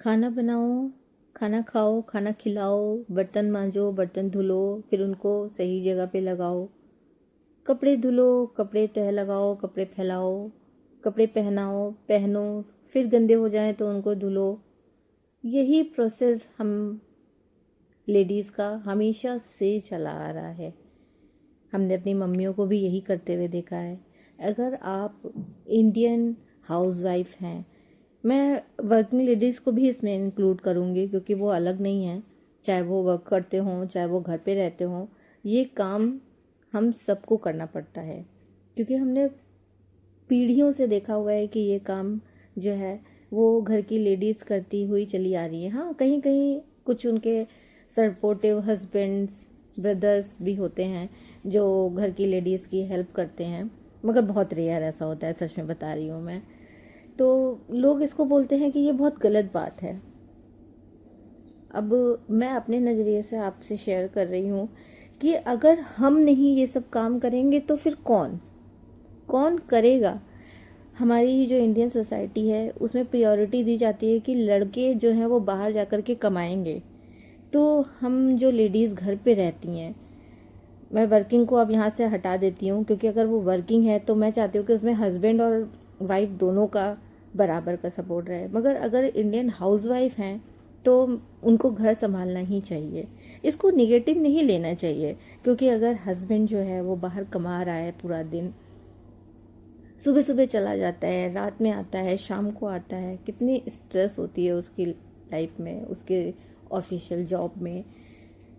खाना बनाओ, खाना खाओ, खाना खिलाओ, बर्तन मांजो, बर्तन धुलो, फिर उनको सही जगह पे लगाओ, कपड़े धुलो, कपड़े तह लगाओ, कपड़े फैलाओ, कपड़े पहनाओ, पहनो, फिर गंदे हो जाएं तो उनको धुलो। यही प्रोसेस हम लेडीज़ का हमेशा से चला आ रहा है। हमने अपनी मम्मियों को भी यही करते हुए देखा है। अगर आप इंडियन हाउसवाइफ हैं, मैं वर्किंग लेडीज़ को भी इसमें इंक्लूड करूँगी क्योंकि वो अलग नहीं हैं। चाहे वो वर्क करते हों, चाहे वो घर पे रहते हों, ये काम हम सबको करना पड़ता है क्योंकि हमने पीढ़ियों से देखा हुआ है कि ये काम जो है वो घर की लेडीज़ करती हुई चली आ रही है। हाँ, कहीं कहीं कुछ उनके सपोर्टिव हस्बैंड्स, ब्रदर्स भी होते हैं जो घर की लेडीज़ की हेल्प करते हैं, मगर बहुत रेयर ऐसा होता है, सच में बता रही हूँ मैं। तो लोग इसको बोलते हैं कि ये बहुत गलत बात है। अब मैं अपने नज़रिए से आपसे शेयर कर रही हूँ कि अगर हम नहीं ये सब काम करेंगे तो फिर कौन कौन करेगा। हमारी जो इंडियन सोसाइटी है उसमें प्रायोरिटी दी जाती है कि लड़के जो हैं वो बाहर जाकर के कमाएंगे, तो हम जो लेडीज़ घर पे रहती हैं, मैं वर्किंग को अब यहाँ से हटा देती हूँ क्योंकि अगर वो वर्किंग है तो मैं चाहती हूँ कि उसमें हस्बैंड और वाइफ दोनों का बराबर का सपोर्ट रहे। मगर अगर इंडियन हाउसवाइफ हैं तो उनको घर संभालना ही चाहिए। इसको निगेटिव नहीं लेना चाहिए क्योंकि अगर हस्बैंड जो है वो बाहर कमा रहा है पूरा दिन, सुबह सुबह चला जाता है, रात में आता है, शाम को आता है, कितनी स्ट्रेस होती है उसकी लाइफ में, उसके ऑफिशियल जॉब में।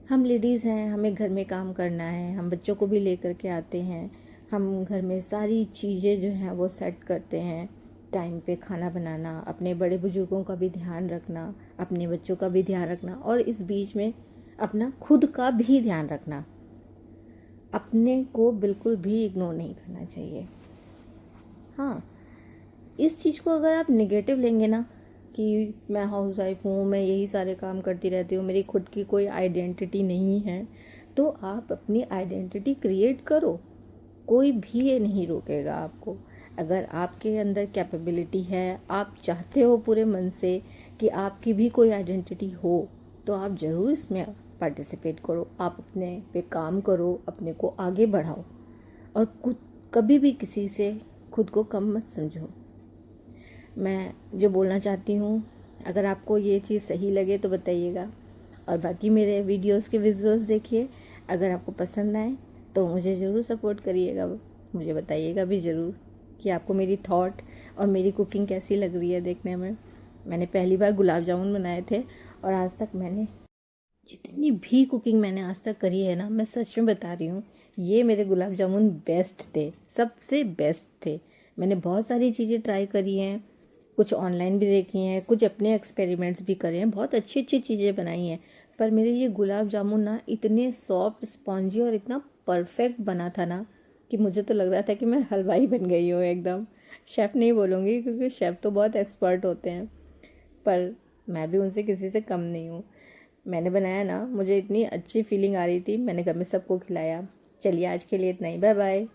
हम लेडीज़ हैं, हमें घर में काम करना है, हम बच्चों को भी लेकर के आते हैं, हम घर में सारी चीज़ें जो हैं वो सेट करते हैं, टाइम पे खाना बनाना, अपने बड़े बुजुर्गों का भी ध्यान रखना, अपने बच्चों का भी ध्यान रखना और इस बीच में अपना खुद का भी ध्यान रखना। अपने को बिल्कुल भी इग्नोर नहीं करना चाहिए। हाँ, इस चीज़ को अगर आप नेगेटिव लेंगे ना कि मैं हाउस वाइफ हूँ, मैं यही सारे काम करती रहती हूँ, मेरी खुद की कोई आइडेंटिटी नहीं है, तो आप अपनी आइडेंटिटी क्रिएट करो। कोई भी ये नहीं रोकेगा आपको। अगर आपके अंदर कैपेबिलिटी है, आप चाहते हो पूरे मन से कि आपकी भी कोई आइडेंटिटी हो, तो आप ज़रूर इसमें पार्टिसिपेट करो। आप अपने पे काम करो, अपने को आगे बढ़ाओ और खुद कभी भी किसी से खुद को कम मत समझो। मैं जो बोलना चाहती हूँ, अगर आपको ये चीज़ सही लगे तो बताइएगा और बाकी मेरे वीडियोस के विजुअल्स देखिए। अगर आपको पसंद आए तो मुझे ज़रूर सपोर्ट करिएगा, मुझे बताइएगा भी ज़रूर कि आपको मेरी थॉट और मेरी कुकिंग कैसी लग रही है देखने में। मैंने पहली बार गुलाब जामुन बनाए थे और आज तक मैंने जितनी भी कुकिंग मैंने आज तक करी है ना, मैं सच में बता रही हूँ, ये मेरे गुलाब जामुन बेस्ट थे, सबसे बेस्ट थे। मैंने बहुत सारी चीज़ें ट्राई करी हैं, कुछ ऑनलाइन भी देखी हैं, कुछ अपने एक्सपेरिमेंट्स भी करे हैं, बहुत अच्छी अच्छी चीज़ें बनाई हैं, पर मेरे ये गुलाब जामुन ना इतने सॉफ्ट, स्पॉन्जी और इतना परफेक्ट बना था ना कि मुझे तो लग रहा था कि मैं हलवाई बन गई हूँ एकदम। शेफ़ नहीं बोलूँगी क्योंकि शेफ़ तो बहुत एक्सपर्ट होते हैं, पर मैं भी उनसे किसी से कम नहीं हूँ। मैंने बनाया ना, मुझे इतनी अच्छी फीलिंग आ रही थी, मैंने घर में सबको खिलाया। चलिए आज के लिए इतना ही, बाय बाय।